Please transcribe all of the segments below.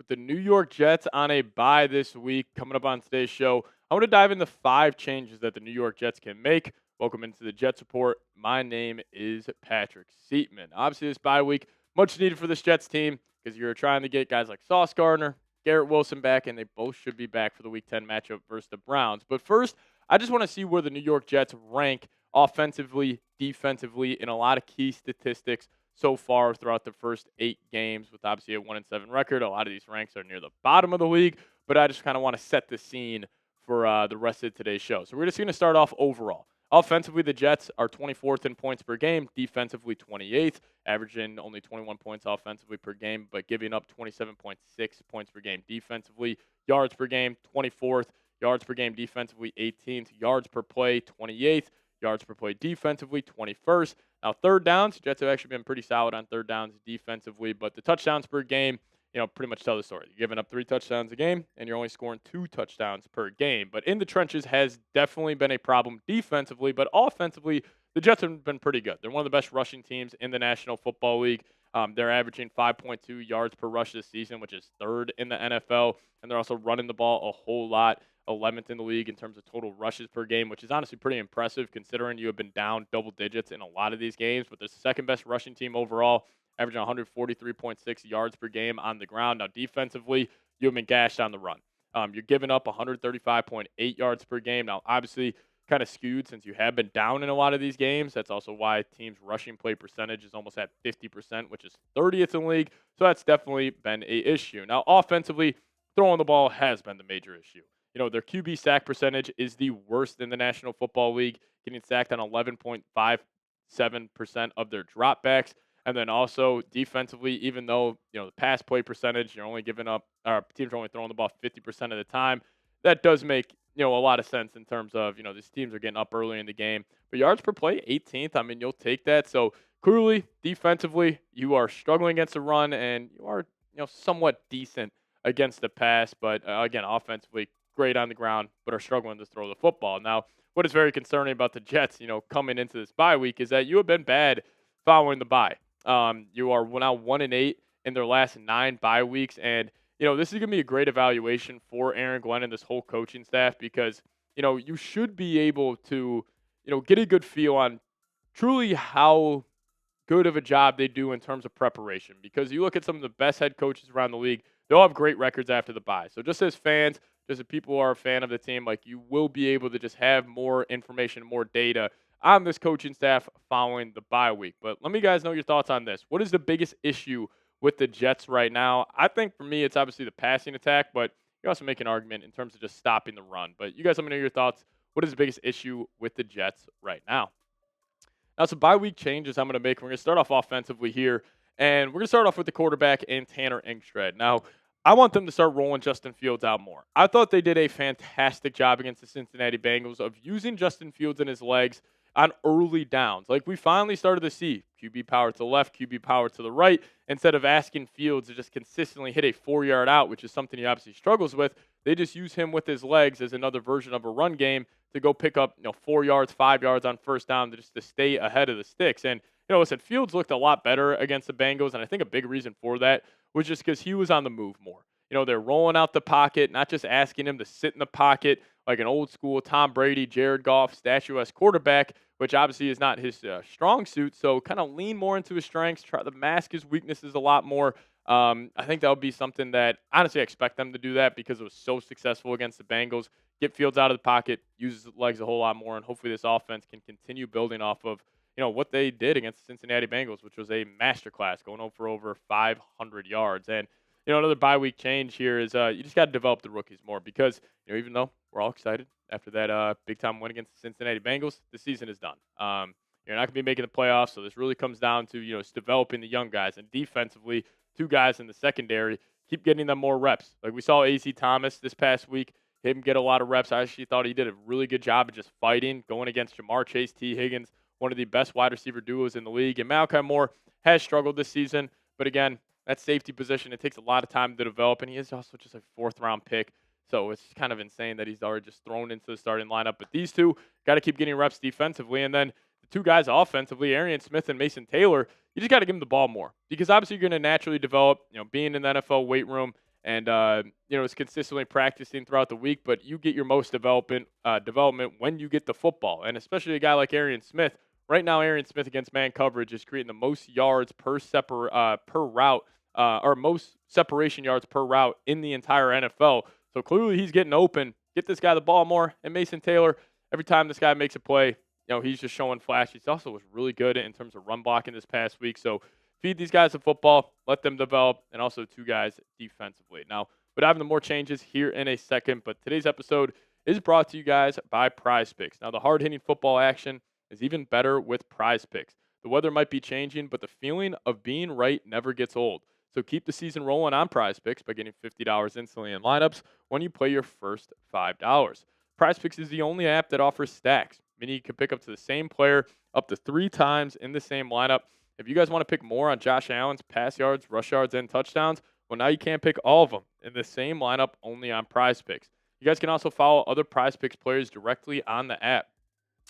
With the New York Jets on a bye this week, coming up on today's show, I want to dive into 5 changes that the New York Jets can make. Welcome into the Jets Report. My name is Patrick Seatman. Obviously, this bye week, much needed for this Jets team because you're trying to get guys like Sauce Gardner, Garrett Wilson back, and they both should be back for the Week 10 matchup versus the Browns. But first, I just want to see where the New York Jets rank offensively, defensively, in a lot of key statistics so far throughout the first 8 games, with obviously a 1-7 record. A lot of these ranks are near the bottom of the league, but I just kind of want to set the scene for the rest of today's show. So we're just going to start off overall. Offensively, the Jets are 24th in points per game, defensively 28th, averaging only 21 points offensively per game, but giving up 27.6 points per game defensively. Yards per game, 24th. Yards per game defensively, 18th. Yards per play, 28th. Yards per play defensively, 21st. Now, third downs, Jets have actually been pretty solid on third downs defensively, but the touchdowns per game, pretty much tell the story. You're giving up 3 touchdowns a game, and you're only scoring 2 touchdowns per game. But in the trenches has definitely been a problem defensively, but offensively, the Jets have been pretty good. They're one of the best rushing teams in the National Football League. They're averaging 5.2 yards per rush this season, which is third in the NFL, and they're also running the ball a whole lot. 11th in the league in terms of total rushes per game, which is honestly pretty impressive considering you have been down double digits in a lot of these games. But they're the second best rushing team overall, averaging 143.6 yards per game on the ground. Now, defensively, you have been gashed on the run. You're giving up 135.8 yards per game. Now, obviously, kind of skewed since you have been down in a lot of these games. That's also why teams' rushing play percentage is almost at 50%, which is 30th in the league. So that's definitely been a issue. Now, offensively, throwing the ball has been the major issue. Their QB sack percentage is the worst in the National Football League, getting sacked on 11.57% of their dropbacks. And then also defensively, even though, the pass play percentage, you're only giving up, our teams are only throwing the ball 50% of the time. That does make, a lot of sense in terms of, these teams are getting up early in the game. But yards per play, 18th. I mean, you'll take that. So clearly, defensively, you are struggling against the run and you are, somewhat decent against the pass. But again, offensively, great on the ground, but are struggling to throw the football. Now, what is very concerning about the Jets, coming into this bye week is that you have been bad following the bye. You are now 1-8 in their last 9 bye weeks, and this is going to be a great evaluation for Aaron Glenn and this whole coaching staff because you should be able to get a good feel on truly how good of a job they do in terms of preparation. Because you look at some of the best head coaches around the league, they'll have great records after the bye. So just as fans, just as people who are a fan of the team, like you will be able to just have more information, more data on this coaching staff following the bye week. But let me guys know your thoughts on this. What is the biggest issue with the Jets right now? I think for me, it's obviously the passing attack, but you also make an argument in terms of just stopping the run. But you guys let me know your thoughts. What is the biggest issue with the Jets right now? Now, some bye week changes I'm going to make. We're going to start off offensively here, and we're going to start off with the quarterback and Tanner Engstrand. Now, I want them to start rolling Justin Fields out more. I thought they did a fantastic job against the Cincinnati Bengals of using Justin Fields and his legs on early downs. Like we finally started to see QB power to the left, QB power to the right, instead of asking Fields to just consistently hit a 4-yard out, which is something he obviously struggles with. They just use him with his legs as another version of a run game to go pick up 4 yards, 5 yards on first down to stay ahead of the sticks. And listen, Fields looked a lot better against the Bengals, and I think a big reason for that was just because he was on the move more. They're rolling out the pocket, not just asking him to sit in the pocket like an old school Tom Brady, Jared Goff, statuesque quarterback, which obviously is not his strong suit. So kind of lean more into his strengths, try to mask his weaknesses a lot more. I think that would be something that honestly I expect them to do that because it was so successful against the Bengals. Get Fields out of the pocket, use his legs a whole lot more, and hopefully this offense can continue building off of what they did against the Cincinnati Bengals, which was a masterclass, going for over 500 yards. And another bye week change here is you just got to develop the rookies more because even though we're all excited after that big time win against the Cincinnati Bengals, the season is done. You're not going to be making the playoffs, so this really comes down to just developing the young guys, and defensively, 2 guys in the secondary, keep getting them more reps. Like we saw A.Z. Thomas this past week, him get a lot of reps. I actually thought he did a really good job of just fighting, going against Jamar Chase, T. Higgins, one of the best wide receiver duos in the league. And Malachi Moore has struggled this season, but again, that safety position, it takes a lot of time to develop, and he is also just a 4th-round pick. So it's kind of insane that he's already just thrown into the starting lineup. But these two got to keep getting reps defensively. And then the 2 guys offensively, Arian Smith and Mason Taylor, you just got to give them the ball more. Because obviously you're going to naturally develop, being in the NFL weight room and is consistently practicing throughout the week. But you get your most development when you get the football, and especially a guy like Arian Smith. Right now, Arian Smith against man coverage is creating the most yards per route, or most separation yards per route in the entire NFL. So clearly, he's getting open. Get this guy the ball more. And Mason Taylor, every time this guy makes a play, he's just showing flashes. He also was really good in terms of run blocking this past week. So feed these guys the football, let them develop, and also two guys defensively. Now, we're having the more changes here in a second, but today's episode is brought to you guys by Prize Picks. Now, the hard-hitting football action is even better with Prize Picks. The weather might be changing, but the feeling of being right never gets old. So keep the season rolling on Prize Picks by getting $50 instantly in lineups when you play your first $5. Prize Picks is the only app that offers stacks, meaning you can pick up to the same player up to 3 times in the same lineup. If you guys want to pick more on Josh Allen's pass yards, rush yards, and touchdowns, well, now you can't pick all of them in the same lineup only on Prize Picks. You guys can also follow other Prize Picks players directly on the app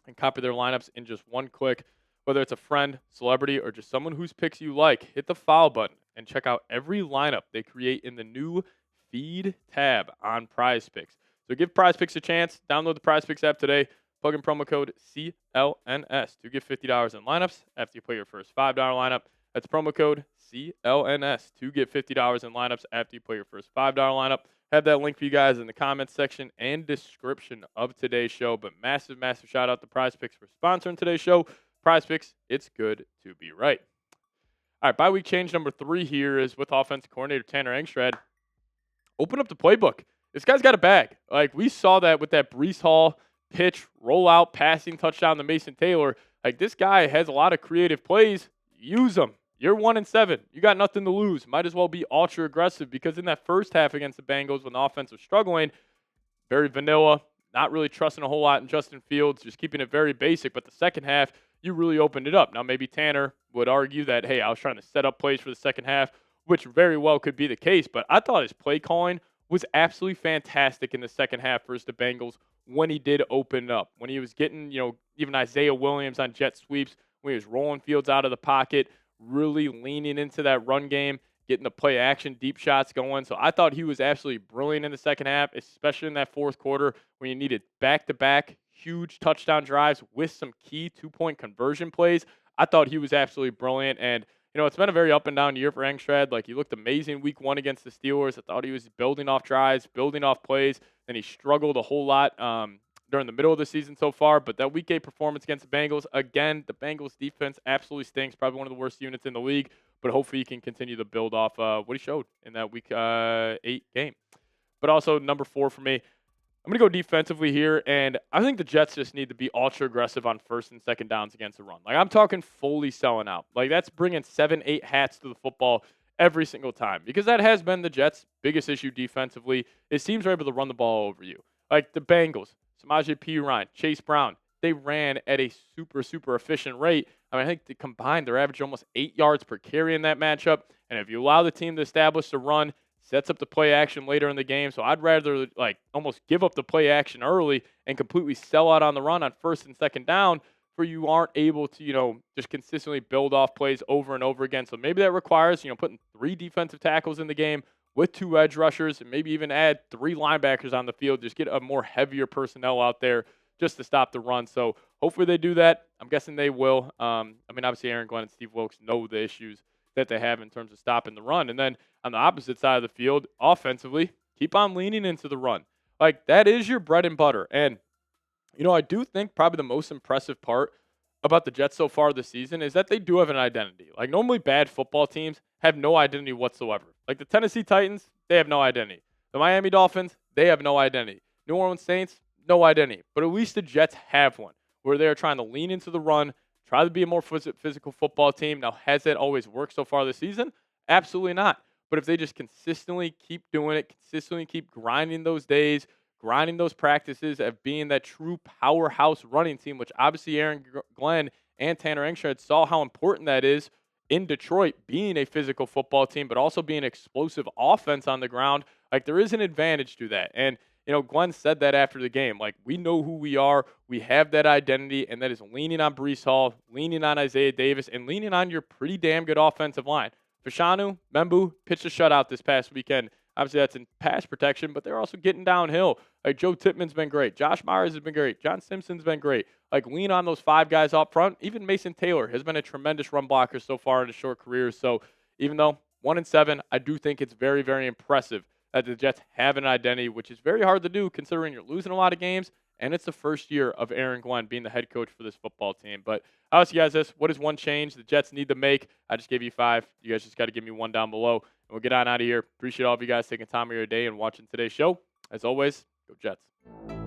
and copy their lineups in just one click. Whether it's a friend, celebrity, or just someone whose picks you like, hit the follow button and check out every lineup they create in the new Feed tab on Prize Picks. So give Prize Picks a chance. Download the Prize Picks app today. Plug in promo code CLNS to get $50 in lineups after you play your first $5 lineup. That's promo code CLNS to get $50 in lineups after you play your first $5 lineup. Have that link for you guys in the comments section and description of today's show. But massive, massive shout out to Prize Picks for sponsoring today's show. Prize Picks, it's good to be right. All right, bye week change number 3 here is with offensive coordinator Tanner Engstrad. Open up the playbook. This guy's got a bag. Like, we saw that with that Breece Hall pitch, rollout, passing touchdown to Mason Taylor. Like, this guy has a lot of creative plays. Use them. You're 1-7. You got nothing to lose. Might as well be ultra aggressive, because in that first half against the Bengals when the offense was struggling, very vanilla, not really trusting a whole lot in Justin Fields, just keeping it very basic. But the second half, you really opened it up. Now, maybe Tanner would argue that, hey, I was trying to set up plays for the second half, which very well could be the case. But I thought his play calling was absolutely fantastic in the second half versus the Bengals when he did open up. When he was getting, even Isaiah Williams on jet sweeps, when he was rolling Fields out of the pocket, really leaning into that run game, getting the play action, deep shots going. So I thought he was absolutely brilliant in the second half, especially in that fourth quarter when you needed back-to-back huge touchdown drives with some key 2-point conversion plays. I thought he was absolutely brilliant. And, it's been a very up and down year for Engstrad. Like, he looked amazing week 1 against the Steelers. I thought he was building off drives, building off plays. Then he struggled a whole lot during the middle of the season so far. But that week 8 performance against the Bengals, again, the Bengals defense absolutely stinks. Probably one of the worst units in the league. But hopefully he can continue to build off what he showed in that week 8 game. But also number 4 for me, I'm going to go defensively here, and I think the Jets just need to be ultra aggressive on first and second downs against the run. Like, I'm talking fully selling out. Like, that's bringing 7-8 hats to the football every single time, because that has been the Jets' biggest issue defensively. Is teams are able to run the ball over you. Like the Bengals, Samaje Perine, Chase Brown, they ran at a super, super efficient rate. I mean, I think combined, they're averaging almost 8 yards per carry in that matchup. And if you allow the team to establish the run, sets up the play action later in the game. So I'd rather almost give up the play action early and completely sell out on the run on first and second down, where you aren't able to, just consistently build off plays over and over again. So maybe that requires, putting 3 defensive tackles in the game with 2 edge rushers, and maybe even add 3 linebackers on the field. Just get a more heavier personnel out there just to stop the run. So hopefully they do that. I'm guessing they will. Obviously Aaron Glenn and Steve Wilkes know the issues that they have in terms of stopping the run. And then on the opposite side of the field, offensively, keep on leaning into the run. Like, that is your bread and butter. And, I do think probably the most impressive part about the Jets so far this season is that they do have an identity. Like, normally bad football teams have no identity whatsoever. Like the Tennessee Titans, they have no identity. The Miami Dolphins, they have no identity. New Orleans Saints, no identity. But at least the Jets have one, where they're trying to lean into the run, try to be a more physical football team. Now, has it always worked so far this season? Absolutely not. But if they just consistently keep doing it, consistently keep grinding those days, grinding those practices of being that true powerhouse running team, which obviously Aaron Glenn and Tanner Engstrad saw how important that is in Detroit, being a physical football team, but also being explosive offense on the ground. Like, there is an advantage to that. And Glenn said that after the game. Like, we know who we are. We have that identity, and that is leaning on Breece Hall, leaning on Isaiah Davis, and leaning on your pretty damn good offensive line. Fashanu Membu pitched a shutout this past weekend Obviously, that's in pass protection, but they're also getting downhill. Like Joe Tippmann's been great. Josh Myers has been great. John Simpson's been great. Like lean on those five guys up front. Even Mason Taylor has been a tremendous run blocker so far in his short career. So even though 1-7, I do think it's very, very impressive that the Jets have an identity, which is very hard to do considering you're losing a lot of games. And it's the first year of Aaron Glenn being the head coach for this football team. But I'll ask you guys this. What is one change the Jets need to make? I just gave you 5. You guys just got to give me one down below. And we'll get on out of here. Appreciate all of you guys taking time of your day and watching today's show. As always, go Jets.